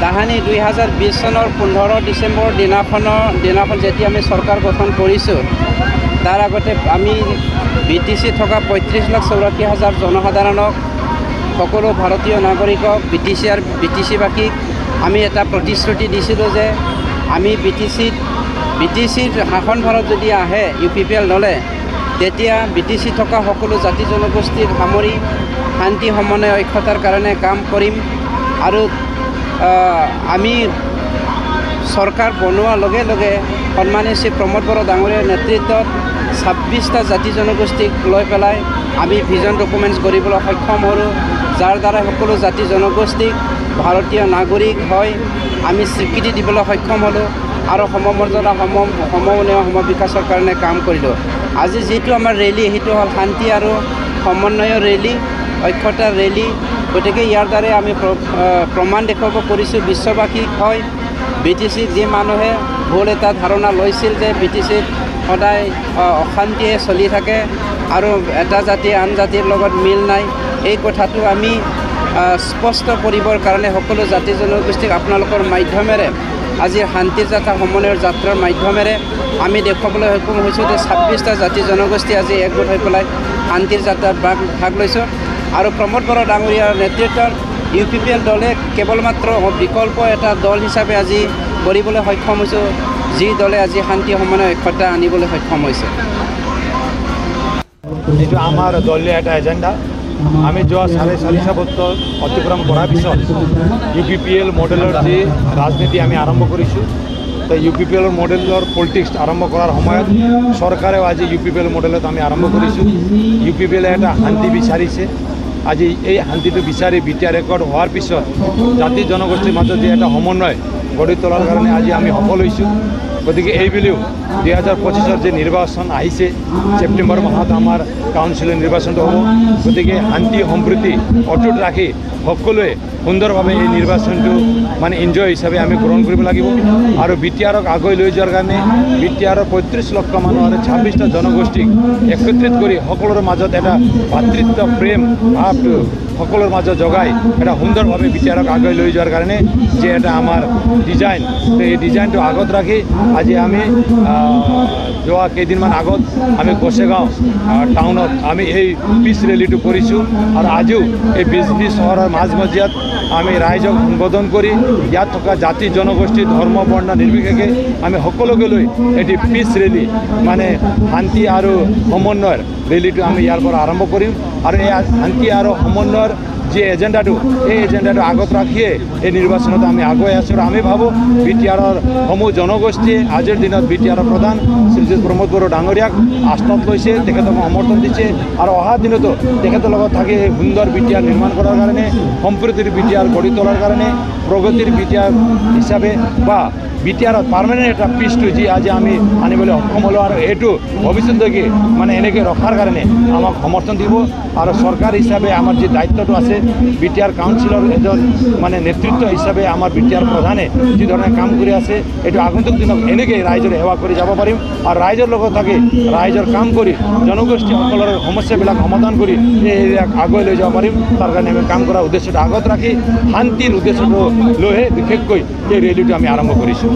তাহানি 2020 চনৰ 15 ডিচেম্বৰ দিনাখন যেতিয়া আমি চৰকাৰ গঠন কৰিছোঁ, তাৰ আগতে আমি BTC থকা 35,84,000 জনসাধাৰণক, সকলো ভাৰতীয় নাগৰিকক, BTC-বাসীক আমি এটা প্ৰতিশ্ৰুতি দিছিলোঁ যে আমি BTCৰ শাসনভাৰত যদি আহে UPPL দলে, তেতিয়া BTC থকা সকলো জাতি জনগোষ্ঠীক সামৰি শান্তি সমন্বয় ঐক্যতাৰ কাৰণে কাম কৰিম। আৰু আমি চৰকাৰ বনোৱাৰ লগে লগে সন্মানীয় শ্ৰী প্ৰমোদ বড়ো ডাঙৰীয়াৰ নেতৃত্বত 26টা জাতি জনগোষ্ঠীক লৈ পেলাই আমি ভিজন ডকুমেণ্টছ কৰিবলৈ সক্ষম হ'লোঁ, যাৰ দ্বাৰা সকলো জাতি জনগোষ্ঠীক ভাৰতীয় নাগৰিক হয় আমি স্বীকৃতি দিবলৈ সক্ষম হ'লোঁ আৰু সমমৰ্যাদা সমন্বয় সমবিকাশৰ কাৰণে কাম কৰিলোঁ। আজি যিটো আমাৰ ৰেলী, সেইটো হ'ল শান্তি আৰু সমন্বয়ৰ ৰেলী, ঐক্যতাৰ ৰেলী। গতিকে ইয়াৰ দ্বাৰাই আমি প্ৰমাণ দেখুৱাব কৰিছোঁ বিশ্ববাসীক হয় BTCক যি মানুহে ভুল এটা ধাৰণা লৈছিল যে BTCত সদায় অশান্তিয়ে চলি থাকে আৰু এটা জাতি আন জাতিৰ লগত মিল নাই, এই কথাটো আমি স্পষ্ট কৰিবৰ কাৰণে সকলো জাতি জনগোষ্ঠীক আপোনালোকৰ মাধ্যমেৰে, আজিৰ শান্তিৰ যাত্ৰা সমন্বয়ৰ যাত্ৰাৰ মাধ্যমেৰে আমি দেখুৱাবলৈ সক্ষম হৈছোঁ যে 26টা জাতি জনগোষ্ঠী আজি একগোট হৈ পেলাই শান্তিৰ যাত্ৰাত ভাগ লৈছোঁ। আৰু প্ৰমোদ বড়ো ডাঙৰীয়াৰ নেতৃত্বত UPPL দলে কেৱল মাত্ৰ বিকল্প এটা দল হিচাপে আজি কৰিবলৈ সক্ষম হৈছোঁ, যি দলে আজি শান্তি সমন্বয় ঐক্যতা আনিবলৈ সক্ষম হৈছে। যিটো আমাৰ দলীয় এটা এজেণ্ডা, আমি যোৱা 4.5 বছৰ অতিক্ৰম কৰাৰ পিছত UPPL মডেলৰ যি ৰাজনীতি আমি আৰম্ভ কৰিছোঁ, তো UPPL মডেলৰ পলিটিক্স আৰম্ভ কৰাৰ সময়ত চৰকাৰেও আজি UPPL মডেলত আমি আৰম্ভ কৰিছোঁ। UPPL এটা শান্তি বিচাৰিছে। আজি এই শান্তিটো বিচাৰি BTR ৰেকৰ্ড হোৱাৰ পিছত জাতি জনগোষ্ঠীৰ মাজত যি এটা সমন্বয় গঢ়ি তোলাৰ কাৰণে আজি আমি সফল হৈছোঁ। গতিকে এইবুলিও 2025 যে নিৰ্বাচন আহিছে, ছেপ্টেম্বৰ মাহত আমাৰ কাউন্সিলৰ নিৰ্বাচনটো হ'ব। গতিকে শান্তি সম্প্ৰীতি অটুট ৰাখি সকলোৱে সুন্দৰভাৱে এই নিৰ্বাচনটো মানে এনজয় হিচাপে আমি গ্ৰহণ কৰিব লাগিব। আৰু BTRক আগুৱাই লৈ যোৱাৰ কাৰণে BTRৰ 35 লক্ষ মানুহ আৰু 26টা জনগোষ্ঠীক একত্ৰিত কৰি সকলোৰে মাজত এটা ভাতৃত্ব প্ৰেম ভাৱটো সকলোৰ মাজত জগাই এটা সুন্দৰভাৱে BTRক আগুৱাই লৈ যোৱাৰ কাৰণে যে এটা আমাৰ ডিজাইন, এই ডিজাইনটো আগত ৰাখি আজি আমি যোৱা কেইদিনমান আগত আমি গোসাইগাঁও টাউনত আমি এই পিচ ৰেলীটো কৰিছোঁ। আৰু আজিও এই বিজনী চহৰৰ মাজমজিয়াত আমি ৰাইজক সম্বোধন কৰি ইয়াত থকা জাতি জনগোষ্ঠী ধৰ্ম বৰ্ণ নিৰ্বিশেষে আমি সকলোকে লৈ এটি পিচ ৰেলী মানে শান্তি আৰু সমন্বয়ৰ ৰেলীটো আমি ইয়াৰ পৰা আৰম্ভ কৰিম। আৰু এই শান্তি আৰু সমন্বয়ৰ যে এজেণ্ডাটো, এই এজেণ্ডাটো আগত ৰাখিয়ে এই নিৰ্বাচনত আমি আগুৱাই আছোঁ। আৰু আমি ভাবোঁ BTRৰ সমূহ জনগোষ্ঠীয়ে আজিৰ দিনত BTRৰ প্ৰধান শ্ৰীযুত প্ৰমোদ বড়ো ডাঙৰীয়াক আস্থাত লৈছে, তেখেতক সমৰ্থন দিছে। আৰু অহা দিনতো তেখেতৰ লগত থাকি এই সুন্দৰ BTR নিৰ্মাণ কৰাৰ কাৰণে, সম্প্ৰীতিৰ BTR গঢ়ি তোলাৰ কাৰণে, প্ৰগতিৰ BTR হিচাপে বা BTRত পাৰ্মানেণ্ট এটা পিচটো যি আজি আমি আনিবলৈ সক্ষম হ'লোঁ। আৰু এইটো ভৱিষ্যতলৈকে মানে এনেকৈ ৰখাৰ কাৰণে আমাক সমৰ্থন দিব। আৰু চৰকাৰ হিচাপে আমাৰ যি দায়িত্বটো আছে, BTR কাউন্সিলৰ এজন মানে নেতৃত্ব হিচাপে আমাৰ BTR প্ৰধানে যি ধৰণে কাম কৰি আছে, এইটো আগন্তুক দিনত এনেকৈ ৰাইজৰ সেৱা কৰি যাব পাৰিম। আৰু ৰাইজৰ লগত থাকি ৰাইজৰ কাম কৰি জনগোষ্ঠীসকলৰ সমস্যাবিলাক সমাধান কৰি এইবিলাক আগুৱাই লৈ যাব পাৰিম। তাৰ কাৰণে আমি কাম কৰাৰ উদ্দেশ্যটো আগত ৰাখি শান্তিৰ উদ্দেশ্যটো লৈহে বিশেষকৈ এই ৰেলীটো আমি আৰম্ভ কৰিছোঁ।